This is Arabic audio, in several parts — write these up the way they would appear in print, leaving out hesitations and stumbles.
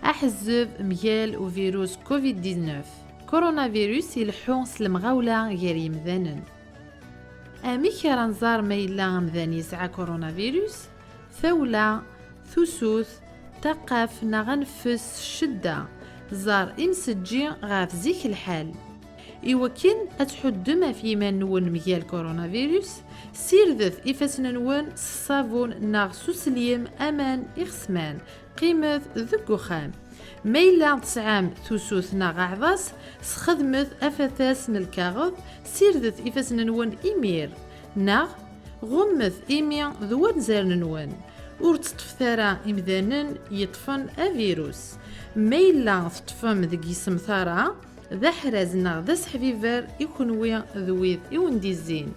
أحزب ميال وفيروس كوفيد 19 كورونا فيروس يلحون سلمغاولا غير يمذانن. أمي كرانزار ميلا مذان يسعى كورونا فيروس ثولة ثسوث تقف نغنفس شدة زار إمسجي غاف زيك الحال. إوكين أتحد ما في من نون ميال كورونا فيروس سيرذث إفاسنا نون الصابون ناغ سوسليم أمان إخسمان قيمة ذكو خام ميلا تسعام ثوسوث ناغ عضاس سخدمث أفثاس نالكاغض سيرذث إفاسنا نون إمير ناغ غمث إيمي ذوان زارن نون ور تطفثارا إمذانن يطفن أفيروس ميلا تطفم ذكي سمثارا ذا حرازنا ذا سحفيفر يكونوي ذويذ يوندي الزين.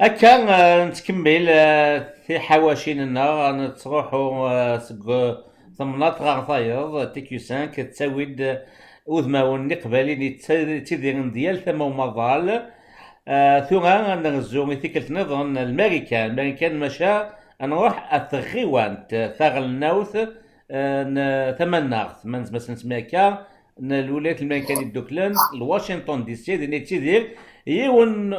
أكا نتكمل في حواشينا نتروحو ثمنات غارطايض تيكيو 5 تساويد وذماون قبالي تيديرن ديال ثما ومضال ثم نغزو مثيكلت نظن الامريكان مشى نروح الثغيوان ثغل النوث ثمناغ من نسميكا الولايات الامريكيه الدوكلان لواشنطن دي سي دي تيدير يون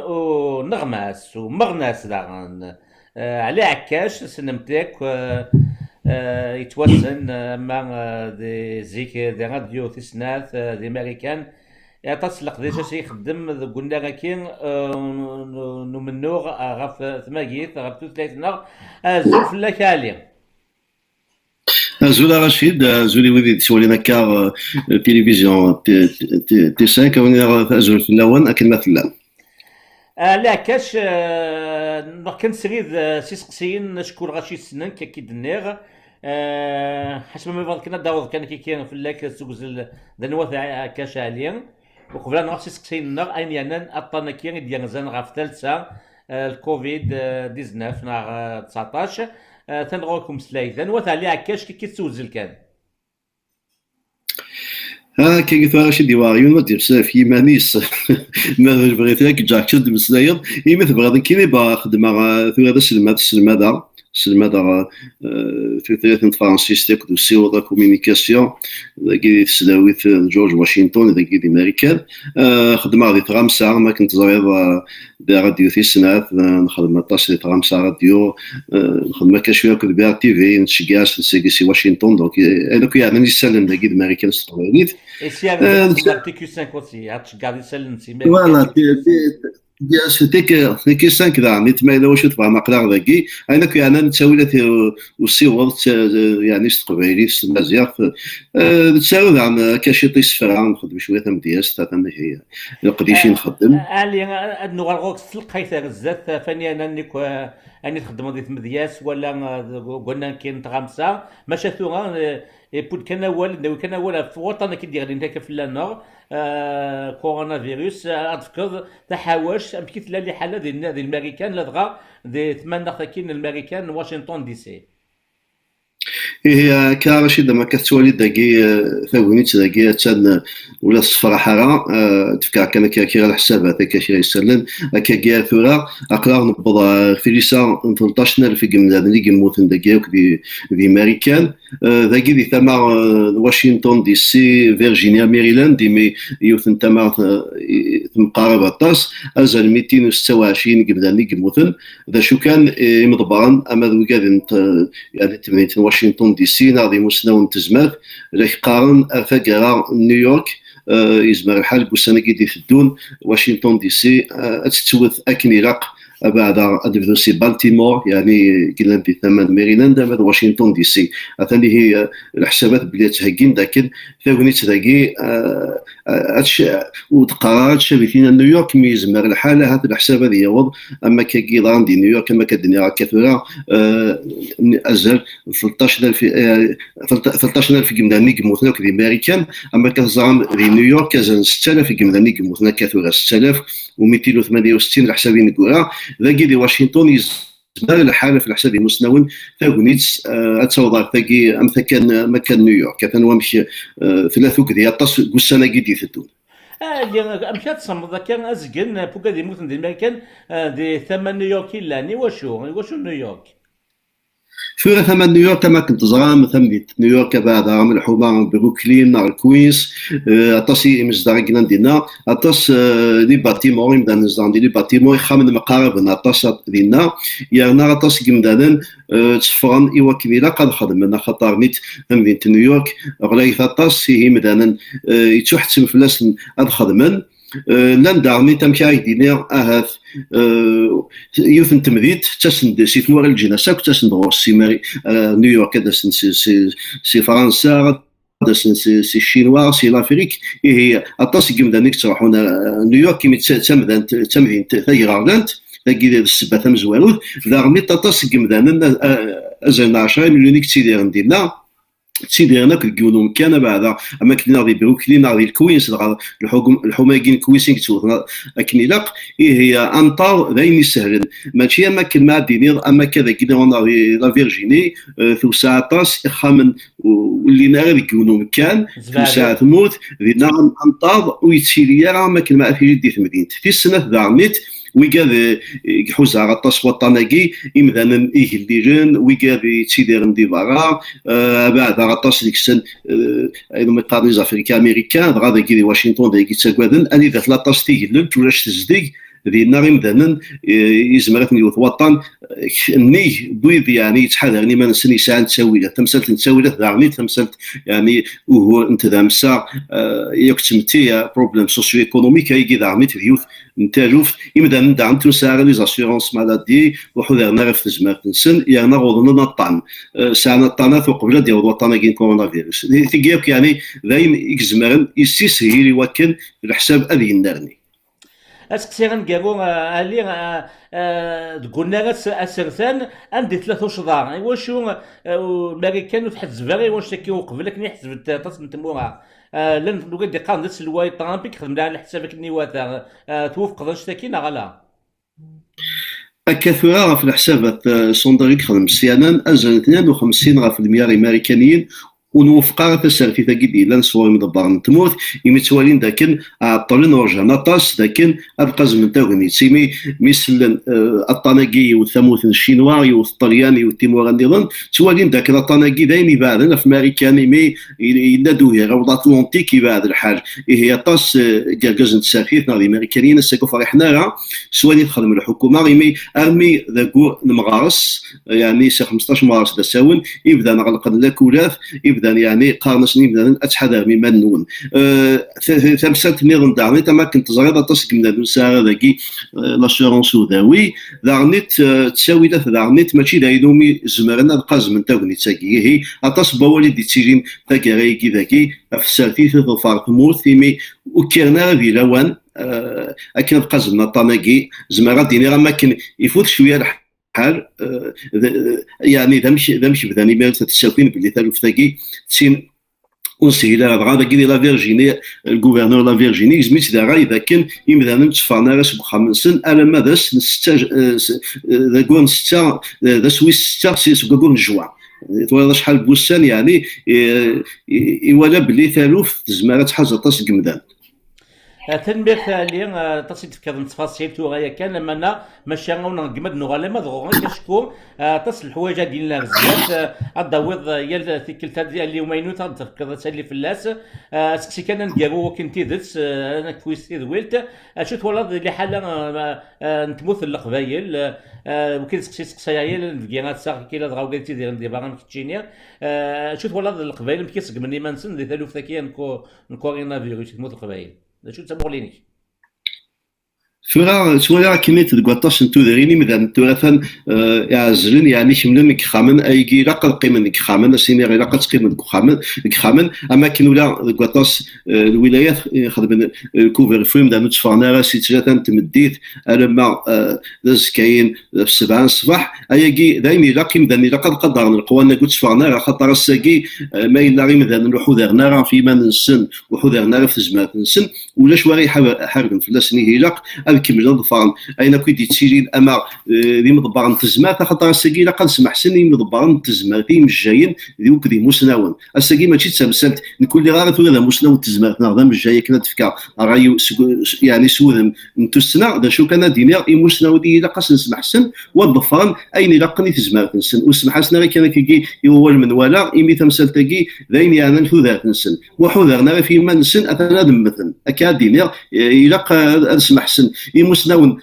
نغماس ومغناس داغن على عكاش سنمتك يتوسن مع دي زيك دي راديو تسناث دي امريكان تصلق ديجا شي يخدم قلنا غاكين نمنوغ غاف ثماقيت غاف توثلاثنا زوف لاكالي زولا رشيد زولي ويدي تسولي نكار تلفزيون تي 5 وني زول في اللون اكن مثلا لا كاش كان سريد سيسقسين شكون غاشي سنن كاكيد النيغ حسب ما يفضل كنا داوض كان كي في اللاك سوزل دنوث كاش عليا وقبل نغ سيسقسين نغ اين يعني اطنا كي ديال زان غاف ثالثه الكوفيد 19 نغ 19 تنغوكم سلايث دنوث عليها كاش كي تسوزل كان كي قلت راه شي ديواريون ما دير بزاف يمانيس ما بغيت لك جاك شد مسلايض يما تبغى كي با خدمه ثلاثه السلمه في ثلاثه فرانسيس تاك دو سيو دا كومونيكاسيون كي تسلاويت جورج واشنطن ذاك دي امريكان خدمه دي تغامسا ما كنت زايد دي راديو في سنات نخدم طاش دي تغامسا راديو نخدم كشويه كبير تي في نشجاس سي واشنطن دونك انا كي يعني نسلم ذاك دي امريكان استغليت سي افيك تي كيو 5 اوسي تشجع يسلم سي فوالا تيكي 5 كذا نتمايلا واش تبغى مقدار ذاكي انا كي انا نتساوي وصيور يعني استقبالي مزيان نتساوي عن كاشيطي السفرة نخدم شويه مدياس حتى هي نقديش نخدم علي ادنو غلغوك تلقيت الزات فاني انا نيكو اني تخدم ديت مدياس ولا قلنا كاين تغامسه ماشي ثوغا بود كان اول في وطن كيدير انت في لنا كورونا فيروس اذكر تحاوش امكيت لا حاله ديال الامريكان لا دي 8 كاين الامريكان واشنطن دي سي هي كرشيد ما كتولي داكي ثاونيت داكي تان ولا الصفرا حاره تفكر كان كي على حسابات كاشي يسلم كي ثورا اقدر نبض في ليسا 13 في جمله اللي يموتن داكي دي امريكان داكي دي ثما واشنطن دي سي فيرجينيا ميريلاند دي يوثن ثما مقاربه طاس ازال 226 جمله اللي يموتن ذا شو كان مضبرا اما ذو قاعد يعني تمنيت واشنطن دي سي ناضي مسنون تزمات لك قارن افاقرا نيويورك يزمر الحال قوسانا كي دي فدون واشنطن دي سي تتوث اكن عراق بعد ادفدو سي بالتيمور يعني قلنا دي ثمان ميريلاند هذا واشنطن دي سي ثاني هي الحسابات بلي تهكين لكن ثاني تلاقي وتقرارات شبيتين نيويورك ميزمر الحاله هذه الحساب هذه يوض اما كي دي نيويورك كما كدنيا كثيره ازل 13000 جمداني كموتنا كدي امريكان اما كزعم دي نيويورك كازن 6000 جمداني كموتنا كثيره 6268 الحسابين نقولها ذاكي دي واشنطن الحاله في الحساب المسنون ثاغنيت اتوضع ثاقي ام ثكان مكان نيويورك كان ومشي ثلاث وكذي طاس قسنا قيدي ثدون اللي مشات تصمد كان ازقن بوكا دي موتن دي مكان دي ثمان نيويورك لاني واشو نيويورك في ثمان نيويورك كما كنت زغام ثمديت نيويورك بعد عام الحومه بروكلين نار الكوينز اطاسي مزدار كلاندينا اطاس لي باتيمون يمدان نزدان لي باتيمون يخامن مقارب اطاس دينا يانا اطاس كيمدانن تفرن ايوا كبيره قد خدمنا خاطر نيت مدينه نيويورك غلايث اطاس هي مدانا يتوحتم فلاس اد خدمن لان دارني تمشي دينير اهاث يوثن تمديت تسند سي ثمور الجناسه تسند روسي ماري نيويورك داسن سي فرنسا داسن سي الشينوا سي لافريك هي اطاس كيمدانيك تروحون نيويورك كيما تمدين ثايغارلاند تاكي السبه ثم زوالوث دارني اطاس كيمدان ازال 10 مليون كتيدير ندينا تسيدي هناك الكيونو كان بعد اما كنا غادي بروكلين غادي الكوينس الحماقين كويسين كتوثنا اكنيلاق هي انطار دايني سهل ماشي اما كلمه دينير اما كذا كده لا فيرجيني ثو ساعطاس خامن واللي نار الكيونو كان ثو ساعه تموت دينا انطار ويتسيليا ما كلمه في جدي في مدينه في السنه دارنيت ويقاد يحوز على التصوات طناقي إمذانا إيهليجن ويقاد يتسيدير نديفارا بعد على التص ديك السن أيضا ما يقارنيز أفريكا أمريكان غادا كيدي واشنطن دايك يتساقوادن أني ذات لاطاس تيهلن ولاش تزديق ذي النار إمذانا يزمرتني وطن ني بويض يعني يتحذرني ما نسني ساعة تساويله تمثلت نتساويله ذاعني تمثلت يعني وهو انت ذا مسا يكتمتي بروبليم سوسيو ايكونوميك يجي ذاعني تريوث نتاجوف إمدا ندعم تنساغ لي زاسيورونس مالادي وحذرنا غير في زمان نسن يعني غوضنا نطعن ساعة الطعنات وقبل ديال الوطن كاين كورونا فيروس تيجيك يعني ذاين يكزمرن يستسهل يوكل الحساب أذي النارني اسكسي غنقالو علي قلنا غا اسرثان عندي 3 شهور واشو الامريكان في حد الزباغي واش تاكي قبل كني حسبت تصم تموها لان لو قد قام نفس الواي طرامبيك خدم على حسابك النيوات توافق واش تاكي غلا كثيرا في الحسابات سوندريك خدم سيانان أزل 52 غا في المياه الأمريكانيين ونوفقا تسالفي تاكيدي لان صور مدبر نتموت يمتوالين داكن عطلين ورجع نطاس داكن ابقاز من تاغني تسمي مثل الطناقي والثموث الشينواري والطلياني والتيمور نظن توالين داك الطناقي دايما يبعد في امريكاني مي ينادوه روض اطلنطيك يبعد الحاج هي طاس كاكاز نتسافيت ناضي امريكانيين ساكو فرحنا سواني تخدم الحكومه مي ارمي ذاكو المغارس يعني 15 مارس دا ساون يبدا نغلق اللاكولات يبدا يعني قارنس نيبدا اتحدى مما نون ثمسات نظام دارني تما كنت زغيضه تصق من الساعه ذاكي لاشورونس وداوي دارنيت تساوي دارنيت ماشي دايدومي زمرنا القاز من تاغني تاكي هي اطاس بوالي دي تيجين تاكي كي ذاكي في سالتي في فارق موثيمي وكيرنا في لوان اكن قاز من طناقي زمرا ديني راه ما كان يفوت شويه حال يعني ذمشي بداني مال تتساوين باللي ثالث ثاقي تسين ونسهل هذا كي لا فيرجيني الغوفرنور لا فيرجيني زميت دارا اذا كان يمدان تفانا راس بخمسن انا ما داس نستا ذا كون ستا ذا سويس ستا سي كون جوا تولا شحال بوسان يعني ولا بلي ثالث زمارات حاجه طاس قمدان تنبير ثاني تصيد في كذا تفاصيل توغايا كان لما انا ماشي غنقمد نغالي ما ضغوغا كشكو تصل الحوايج ديالنا غزيات الضويض يا ثيكلتا ديال اليومين تذكر تسالي في اللاس سكسي كان نديرو كنتي دت انا كويسي دويلت شفت والله اللي حاله نتموت القبايل وكاين سقسايا نفكيات ساق كي لا دغاو قالتي ديال ندير باغا كيتشينيا شفت والله القبايل كيسق مني ما نسن دي ثالوث ثاكيا كورونا فيروس تموت القبايل شو تسموليني فورا سوالا كميت دكواتاش نتو داريني مدام توغافان يعزلن يعني شملن كخامن ايجي لاقا قيمن كخامن سيني غير لاقا تقيمن كخامن اما كي ولا دكواتاش الولايات خدمن كوفر فيلم دا نتفرنا راسي ثلاثه تمديت لما داز كاين في 7 الصباح ايجي دايمي لاقي مداني لاقا قدر القوانا قلت تفرنا خاطر الساقي ما الا غير مدان نروحو دارنا في ما نسن وحو دارنا في زمان نسن ولا شواري حارقن في لاسني هيلاق نكمل ضفارن اين كي تسيرين اما ذي مضبارن تزمات خاطر الساكي لا قد سمح سن مضبارن تزمات ذي مجايين ذي وكذي مسناون الساكي ماشي تسمسلت نكون غير ثولا مسناون تزمات نغدا مجايه كنا تفكا راي يعني سوذم نتسنا دا شو كان دينير مسناو دي لا قاس نسمح سن والضفارن اين لقني تزمات نسن وسمح سن غير كان كي هو من ولا ايمي تمثلتكي ذين يعني الحذاء نسن وحذرنا في من سن اثنا مثلا اكاديميا الى اسمح سن يمسناون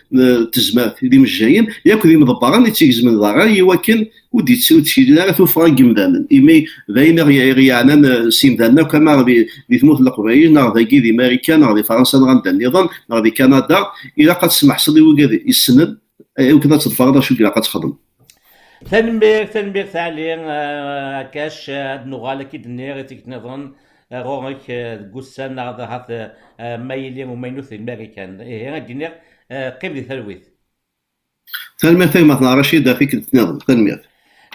تزمات اللي مش جايين ياكل ذي مضبران يتيز من ضرا يوكل ودي تسوي تشي لا ثفرا قمدان ايمي ذين غيانا سيمدانا كما ذي ثموت القبائل نار ذي امريكا نار ذي فرنسا نغدا النظام نار ذي كندا الى قد سمح صدي وكذا السند وكذا تتفرض شو كذا قد تخدم تنبير ثاني كاش نغالا كي دنيا تكنظن رومك قسان نغدا هات مايلين وماينوث الامريكان هنا دينير قيم ذي ثلويث ثلميث مثلا رشيد فيك تنظم ثلميث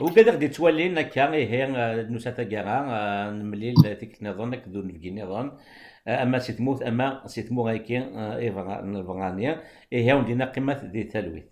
وكذا غادي تولي كان هي نوساتا كاع نمليل تكنظن كذو نفكي نظن اما سيتموت اما سيتمو غيكين ايفغانيا هي وندينا قيمه ذي ثلويث